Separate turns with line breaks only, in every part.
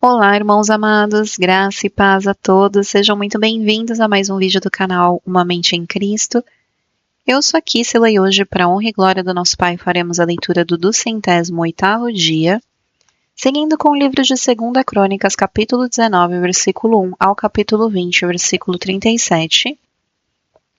Olá, irmãos amados, graça e paz a todos, sejam muito bem-vindos a mais um vídeo do canal Uma Mente em Cristo. Eu sou a Kissela e hoje, para a honra e glória do nosso Pai, faremos a leitura do 208º dia, seguindo com o livro de 2 Crônicas, capítulo 19, versículo 1 ao capítulo 20, versículo 37,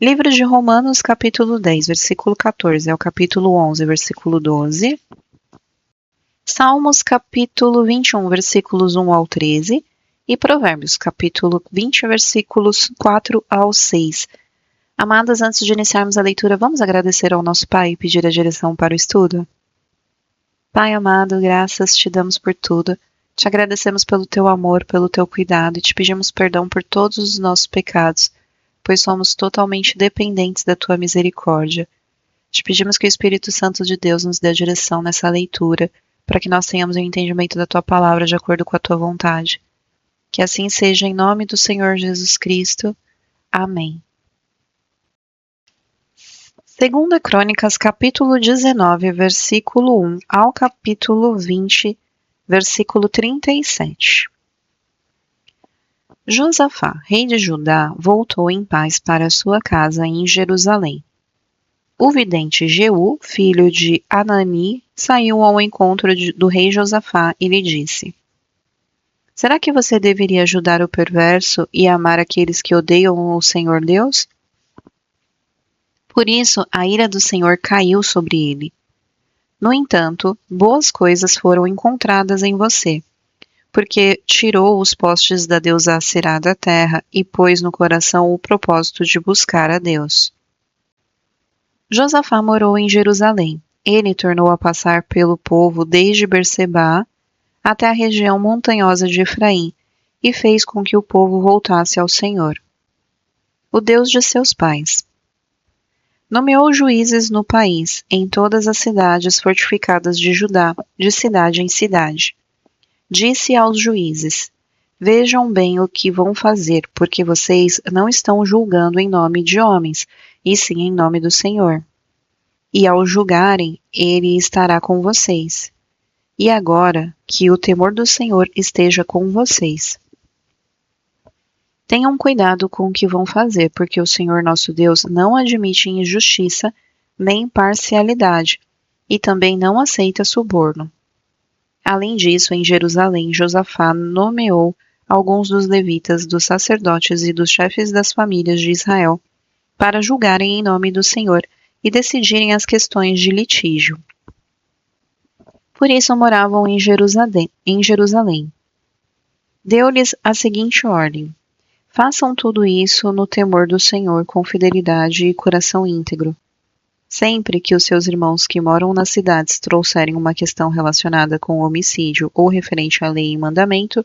livro de Romanos, capítulo 10, versículo 14 ao capítulo 11, versículo 12, Salmos capítulo 21, versículos 1 ao 13 e Provérbios capítulo 20, versículos 4 ao 6. Amadas, antes de iniciarmos a leitura, vamos agradecer ao nosso Pai e pedir a direção para o estudo? Pai amado, graças te damos por tudo. Te agradecemos pelo teu amor, pelo teu cuidado e te pedimos perdão por todos os nossos pecados, pois somos totalmente dependentes da tua misericórdia. Te pedimos que o Espírito Santo de Deus nos dê a direção nessa leitura, para que nós tenhamos o entendimento da Tua Palavra de acordo com a Tua vontade. Que assim seja em nome do Senhor Jesus Cristo. Amém. 2 Crônicas, capítulo 19, versículo 1 ao capítulo 20, versículo 37. Josafá, rei de Judá, voltou em paz para sua casa em Jerusalém. O vidente Jeú, filho de Anani, saiu ao encontro do rei Josafá e lhe disse: Será que você deveria ajudar o perverso e amar aqueles que odeiam o Senhor Deus? Por isso, a ira do Senhor caiu sobre ele. No entanto, boas coisas foram encontradas em você, porque tirou os postes da deusa Aserá da terra e pôs no coração o propósito de buscar a Deus. Josafá morou em Jerusalém. Ele tornou a passar pelo povo desde Berseba até a região montanhosa de Efraim e fez com que o povo voltasse ao Senhor, o Deus de seus pais. Nomeou juízes no país, em todas as cidades fortificadas de Judá, de cidade em cidade. Disse aos juízes: Vejam bem o que vão fazer, porque vocês não estão julgando em nome de homens, e sim em nome do Senhor. E ao julgarem, ele estará com vocês. E agora, que o temor do Senhor esteja com vocês. Tenham cuidado com o que vão fazer, porque o Senhor nosso Deus não admite injustiça nem parcialidade, e também não aceita suborno. Além disso, em Jerusalém, Josafá nomeou alguns dos levitas, dos sacerdotes e dos chefes das famílias de Israel para julgarem em nome do Senhor e decidirem as questões de litígio. Por isso moravam em Jerusalém. Deu-lhes a seguinte ordem: façam tudo isso no temor do Senhor com fidelidade e coração íntegro. Sempre que os seus irmãos que moram nas cidades trouxerem uma questão relacionada com homicídio ou referente à lei e mandamento,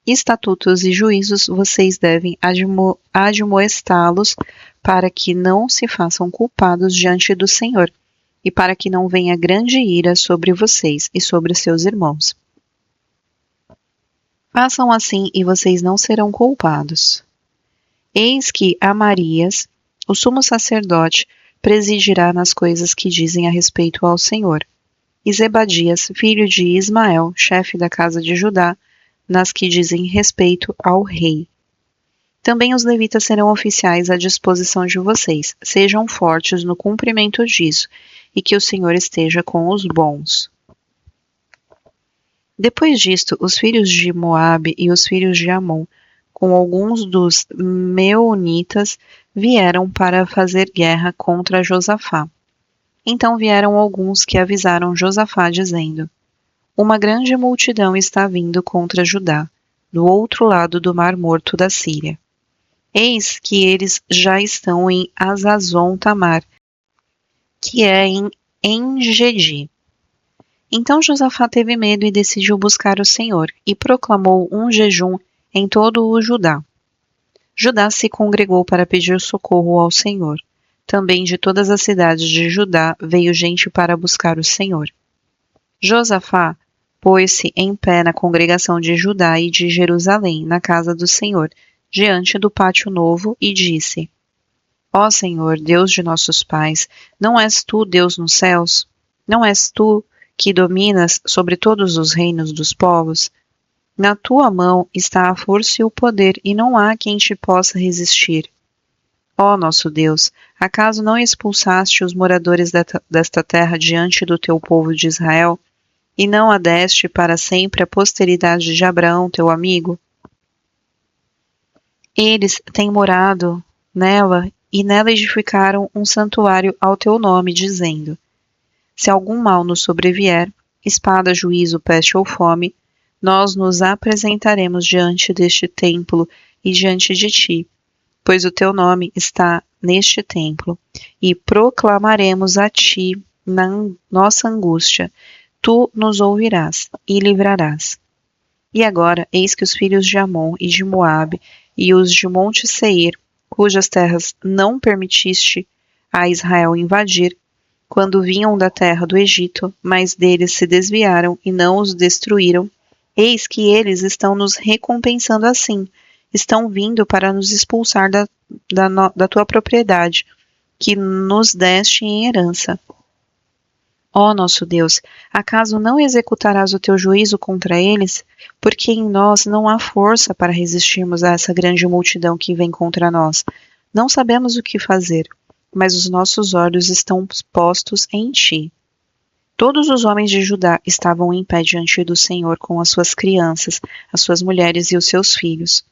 estatutos e juízos, vocês devem admoestá-los para que não se façam culpados diante do Senhor e para que não venha grande ira sobre vocês e sobre seus irmãos. Façam assim e vocês não serão culpados. Eis que Amarias, o sumo sacerdote, presidirá nas coisas que dizem a respeito ao Senhor, e Zebadias, filho de Ismael, chefe da casa de Judá, nas que dizem respeito ao rei. Também os levitas serão oficiais à disposição de vocês. Sejam fortes no cumprimento disso, e que o Senhor esteja com os bons. Depois disto, os filhos de Moabe e os filhos de Amon, com alguns dos meunitas, vieram para fazer guerra contra Josafá. Então vieram alguns que avisaram Josafá, dizendo: Uma grande multidão está vindo contra Judá, do outro lado do Mar Morto da Síria. Eis que eles já estão em Hazazon-Tamar, que é em En-Gedi. Então Josafá teve medo e decidiu buscar o Senhor, e proclamou um jejum em todo o Judá. Judá se congregou para pedir socorro ao Senhor. Também de todas as cidades de Judá veio gente para buscar o Senhor. Josafá pôs-se em pé na congregação de Judá e de Jerusalém, na casa do Senhor, diante do pátio novo, e disse: Ó Senhor, Deus de nossos pais, não és tu Deus nos céus? Não és tu que dominas sobre todos os reinos dos povos? Na tua mão está a força e o poder, e não há quem te possa resistir. Ó nosso Deus, acaso não expulsaste os moradores desta terra diante do teu povo de Israel, e não a deste para sempre a posteridade de Abraão, teu amigo? Eles têm morado nela e nela edificaram um santuário ao teu nome, dizendo: se algum mal nos sobrevier, espada, juízo, peste ou fome, nós nos apresentaremos diante deste templo e diante de ti, pois o teu nome está neste templo, e proclamaremos a ti na nossa angústia. Tu nos ouvirás e livrarás. E agora, eis que os filhos de Amon e de Moabe e os de Monte Seir, cujas terras não permitiste a Israel invadir, quando vinham da terra do Egito, mas deles se desviaram e não os destruíram, eis que eles estão nos recompensando assim, estão vindo para nos expulsar da tua propriedade, que nos deste em herança. Ó nosso Deus, acaso não executarás o teu juízo contra eles? Porque em nós não há força para resistirmos a essa grande multidão que vem contra nós. Não sabemos o que fazer, mas os nossos olhos estão postos em ti. Todos os homens de Judá estavam em pé diante do Senhor com as suas crianças, as suas mulheres e os seus filhos.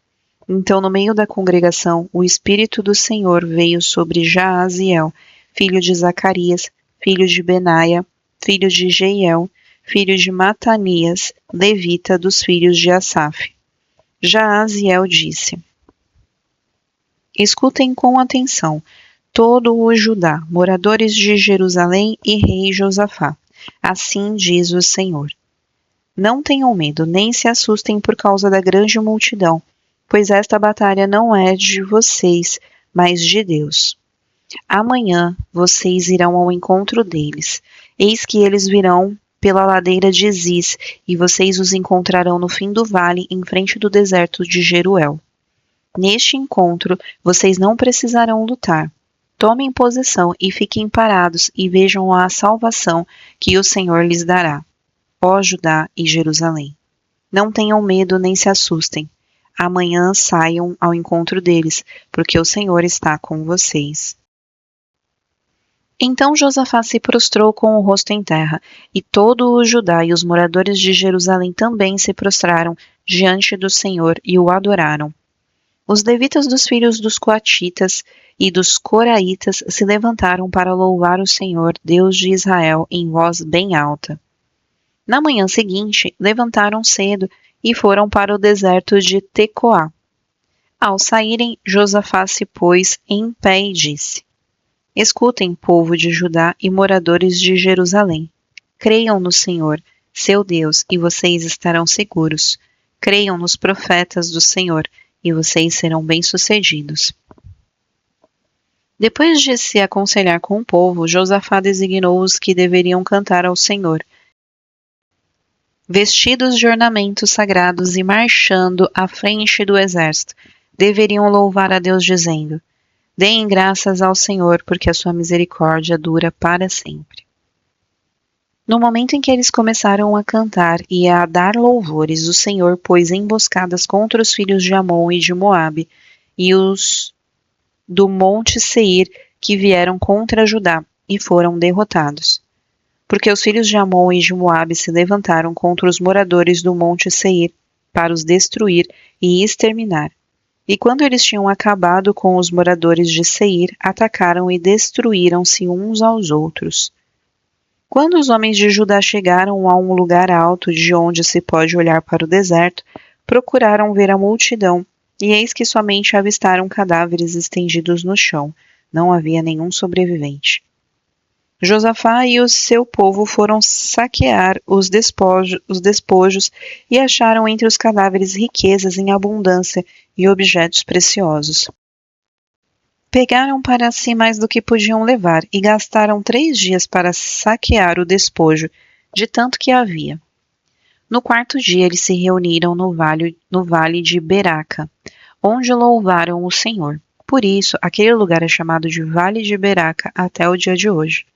Então, no meio da congregação, o Espírito do Senhor veio sobre Jaaziel, filho de Zacarias, filho de Benaia, filho de Jeiel, filho de Matanias, levita dos filhos de Asaf. Jaaziel disse: escutem com atenção, todo o Judá, moradores de Jerusalém e rei Josafá. Assim diz o Senhor: não tenham medo, nem se assustem por causa da grande multidão, pois esta batalha não é de vocês, mas de Deus. Amanhã vocês irão ao encontro deles. Eis que eles virão pela ladeira de Ziz, e vocês os encontrarão no fim do vale, em frente do deserto de Jeruel. Neste encontro, vocês não precisarão lutar. Tomem posição e fiquem parados e vejam a salvação que o Senhor lhes dará, ó Judá e Jerusalém. Não tenham medo nem se assustem. Amanhã saiam ao encontro deles, porque o Senhor está com vocês. Então Josafá se prostrou com o rosto em terra, e todo o Judá e os moradores de Jerusalém também se prostraram diante do Senhor e o adoraram. Os levitas dos filhos dos coatitas e dos coraitas se levantaram para louvar o Senhor, Deus de Israel, em voz bem alta. Na manhã seguinte, levantaram cedo e foram para o deserto de Tecoá. Ao saírem, Josafá se pôs em pé e disse: escutem, povo de Judá e moradores de Jerusalém. Creiam no Senhor, seu Deus, e vocês estarão seguros. Creiam nos profetas do Senhor, e vocês serão bem-sucedidos. Depois de se aconselhar com o povo, Josafá designou os que deveriam cantar ao Senhor, vestidos de ornamentos sagrados e marchando à frente do exército. Deveriam louvar a Deus dizendo: deem graças ao Senhor, porque a sua misericórdia dura para sempre. No momento em que eles começaram a cantar e a dar louvores, o Senhor pôs emboscadas contra os filhos de Amon e de Moabe e os do Monte Seir que vieram contra Judá e foram derrotados. Porque os filhos de Amon e de Moabe se levantaram contra os moradores do Monte Seir para os destruir e exterminar. E quando eles tinham acabado com os moradores de Seir, atacaram e destruíram-se uns aos outros. Quando os homens de Judá chegaram a um lugar alto de onde se pode olhar para o deserto, procuraram ver a multidão, e eis que somente avistaram cadáveres estendidos no chão. Não havia nenhum sobrevivente. Josafá e o seu povo foram saquear os despojos e acharam entre os cadáveres riquezas em abundância e objetos preciosos. Pegaram para si mais do que podiam levar e gastaram 3 dias para saquear o despojo, de tanto que havia. No 4º dia eles se reuniram no vale de Beraca, onde louvaram o Senhor. Por isso, aquele lugar é chamado de Vale de Beraca até o dia de hoje.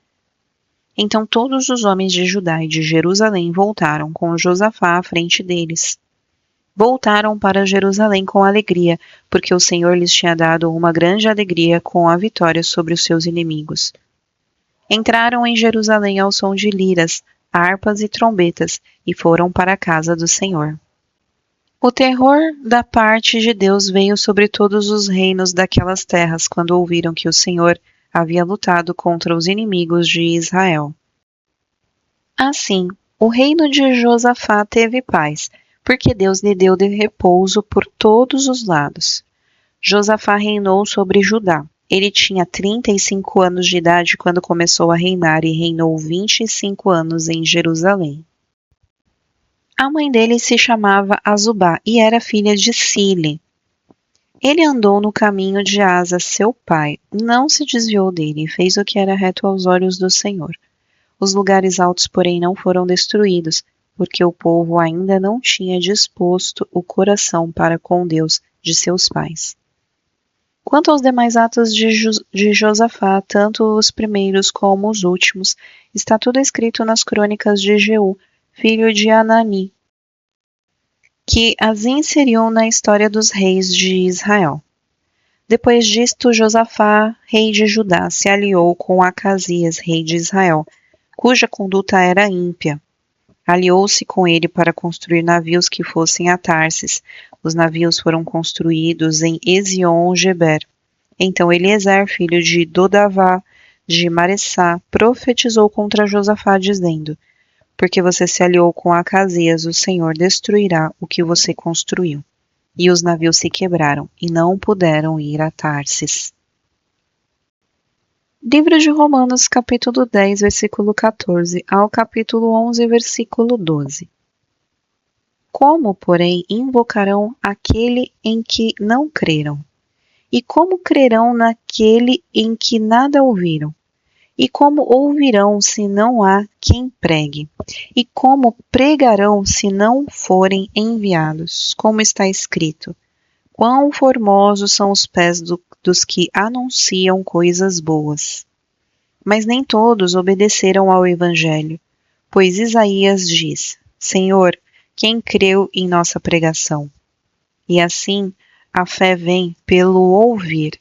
Então todos os homens de Judá e de Jerusalém voltaram com Josafá à frente deles. voltaram para Jerusalém com alegria, porque o Senhor lhes tinha dado uma grande alegria com a vitória sobre os seus inimigos. Entraram em Jerusalém ao som de liras, harpas e trombetas, e foram para a casa do Senhor. O terror da parte de Deus veio sobre todos os reinos daquelas terras quando ouviram que o Senhor havia lutado contra os inimigos de Israel. Assim, o reino de Josafá teve paz, porque Deus lhe deu de repouso por todos os lados. Josafá reinou sobre Judá. Ele tinha 35 anos de idade quando começou a reinar e reinou 25 anos em Jerusalém. A mãe dele se chamava Azubá e era filha de Sile. Ele andou no caminho de Asa, seu pai, não se desviou dele e fez o que era reto aos olhos do Senhor. Os lugares altos, porém, não foram destruídos, porque o povo ainda não tinha disposto o coração para com Deus de seus pais. Quanto aos demais atos de Josafá, tanto os primeiros como os últimos, está tudo escrito nas crônicas de Jeú, filho de Anani, que as inseriu na história dos reis de Israel. Depois disto, Josafá, rei de Judá, se aliou com Acasias, rei de Israel, cuja conduta era ímpia. Aliou-se com ele para construir navios que fossem a Tarsis. Os navios foram construídos em Ezion-Geber. Então Eliezer, filho de Dodavá, de Maressá, profetizou contra Josafá, dizendo: porque você se aliou com Acasias, o Senhor destruirá o que você construiu. E os navios se quebraram, e não puderam ir a Tarsis. Livro de Romanos, capítulo 10, versículo 14, ao capítulo 11, versículo 12. Como, porém, invocarão aquele em que não creram? E como crerão naquele em que nada ouviram? E como ouvirão se não há quem pregue? E como pregarão se não forem enviados? Como está escrito: quão formosos são os pés dos que anunciam coisas boas. Mas nem todos obedeceram ao Evangelho, pois Isaías diz: Senhor, quem creu em nossa pregação? E assim, a fé vem pelo ouvir,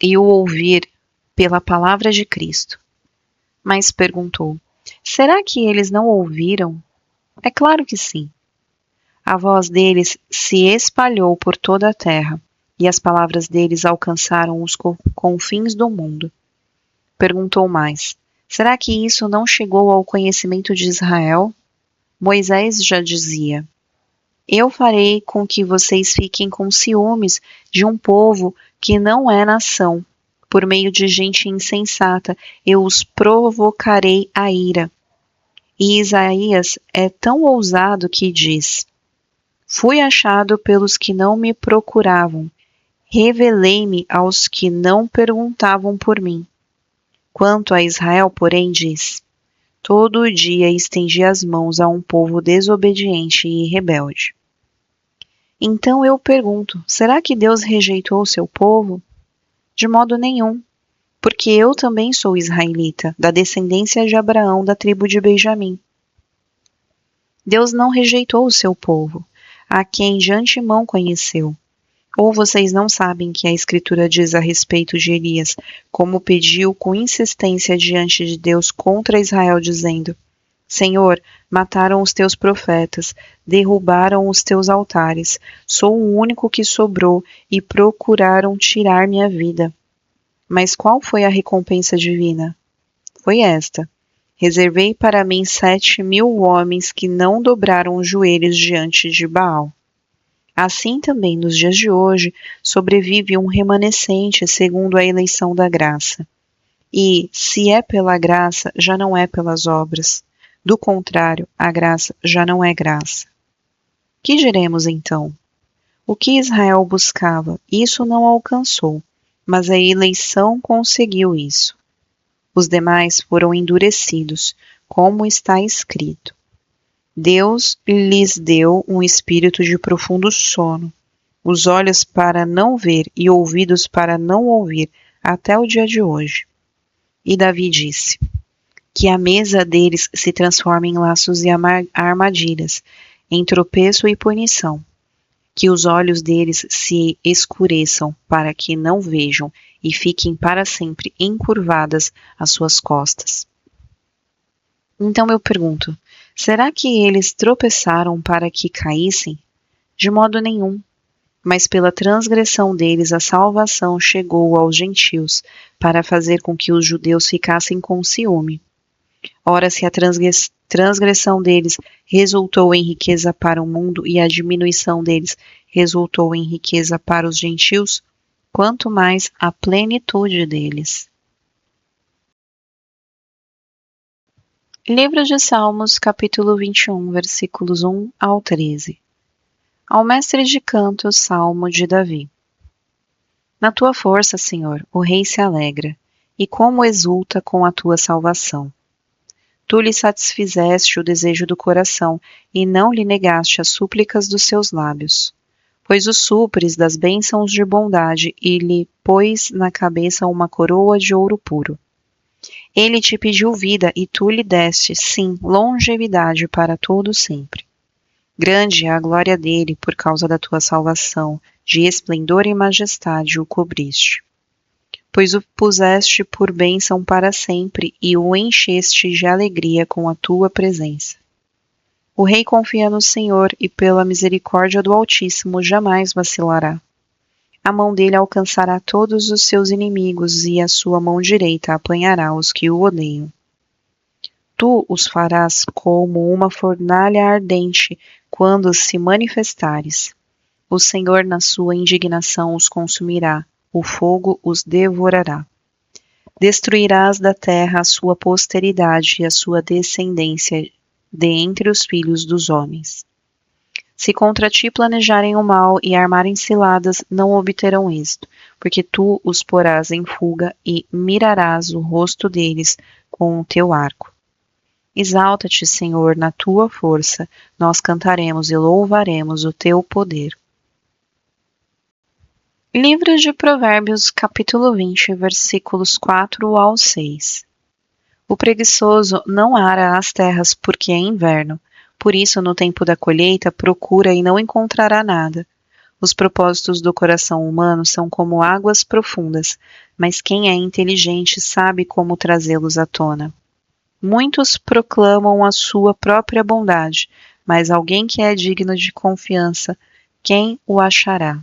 e o ouvir pela palavra de Cristo. Mas perguntou: será que eles não ouviram? É claro que sim. A voz deles se espalhou por toda a terra, e as palavras deles alcançaram os confins do mundo. Perguntou mais: será que isso não chegou ao conhecimento de Israel? Moisés já dizia: eu farei com que vocês fiquem com ciúmes de um povo que não é nação. Por meio de gente insensata, eu os provocarei a ira. E Isaías é tão ousado que diz: fui achado pelos que não me procuravam, revelei-me aos que não perguntavam por mim. Quanto a Israel, porém, diz: todo o dia estendi as mãos a um povo desobediente e rebelde. Então eu pergunto: será que Deus rejeitou o seu povo? De modo nenhum, porque eu também sou israelita, da descendência de Abraão, da tribo de Benjamim. Deus não rejeitou o seu povo, a quem de antemão conheceu. Ou vocês não sabem que a Escritura diz a respeito de Elias, como pediu com insistência diante de Deus contra Israel, dizendo: Senhor, mataram os teus profetas, derrubaram os teus altares, sou o único que sobrou e procuraram tirar minha vida. Mas qual foi a recompensa divina? Foi esta: reservei para mim 7.000 homens que não dobraram os joelhos diante de Baal. Assim também nos dias de hoje sobrevive um remanescente segundo a eleição da graça. E, se é pela graça, já não é pelas obras. Do contrário, a graça já não é graça. Que diremos então? O que Israel buscava, isso não alcançou, mas a eleição conseguiu isso. Os demais foram endurecidos, como está escrito: Deus lhes deu um espírito de profundo sono, os olhos para não ver e ouvidos para não ouvir, até o dia de hoje. E Davi disse: que a mesa deles se transforme em laços e armadilhas, em tropeço e punição. Que os olhos deles se escureçam para que não vejam e fiquem para sempre encurvadas as suas costas. Então eu pergunto, será que eles tropeçaram para que caíssem? De modo nenhum. Mas pela transgressão deles a salvação chegou aos gentios, para fazer com que os judeus ficassem com ciúme. Ora, se a transgressão deles resultou em riqueza para o mundo e a diminuição deles resultou em riqueza para os gentios, quanto mais a plenitude deles. Livro de Salmos, capítulo 21, versículos 1 ao 13. Ao mestre de canto, Salmo de Davi. Na tua força, Senhor, o rei se alegra, e como exulta com a tua salvação. Tu lhe satisfizeste o desejo do coração, e não lhe negaste as súplicas dos seus lábios. Pois o supres das bênçãos de bondade, e lhe pôs na cabeça uma coroa de ouro puro. Ele te pediu vida, e tu lhe deste, sim, longevidade para todo sempre. Grande é a glória dele por causa da tua salvação, de esplendor e majestade o cobriste. Pois o puseste por bênção para sempre e o encheste de alegria com a tua presença. O rei confia no Senhor e pela misericórdia do Altíssimo jamais vacilará. A mão dele alcançará todos os seus inimigos e a sua mão direita apanhará os que o odeiam. Tu os farás como uma fornalha ardente quando se manifestares. O Senhor na sua indignação os consumirá. O fogo os devorará. Destruirás da terra a sua posteridade e a sua descendência de entre os filhos dos homens. Se contra ti planejarem o mal e armarem ciladas, não obterão êxito, porque tu os porás em fuga e mirarás o rosto deles com o teu arco. Exalta-te, Senhor, na tua força, nós cantaremos e louvaremos o teu poder. Livro de Provérbios, capítulo 20, versículos 4 ao 6. O preguiçoso não ara as terras porque é inverno, por isso no tempo da colheita procura e não encontrará nada. Os propósitos do coração humano são como águas profundas, mas quem é inteligente sabe como trazê-los à tona. Muitos proclamam a sua própria bondade, mas alguém que é digno de confiança, quem o achará?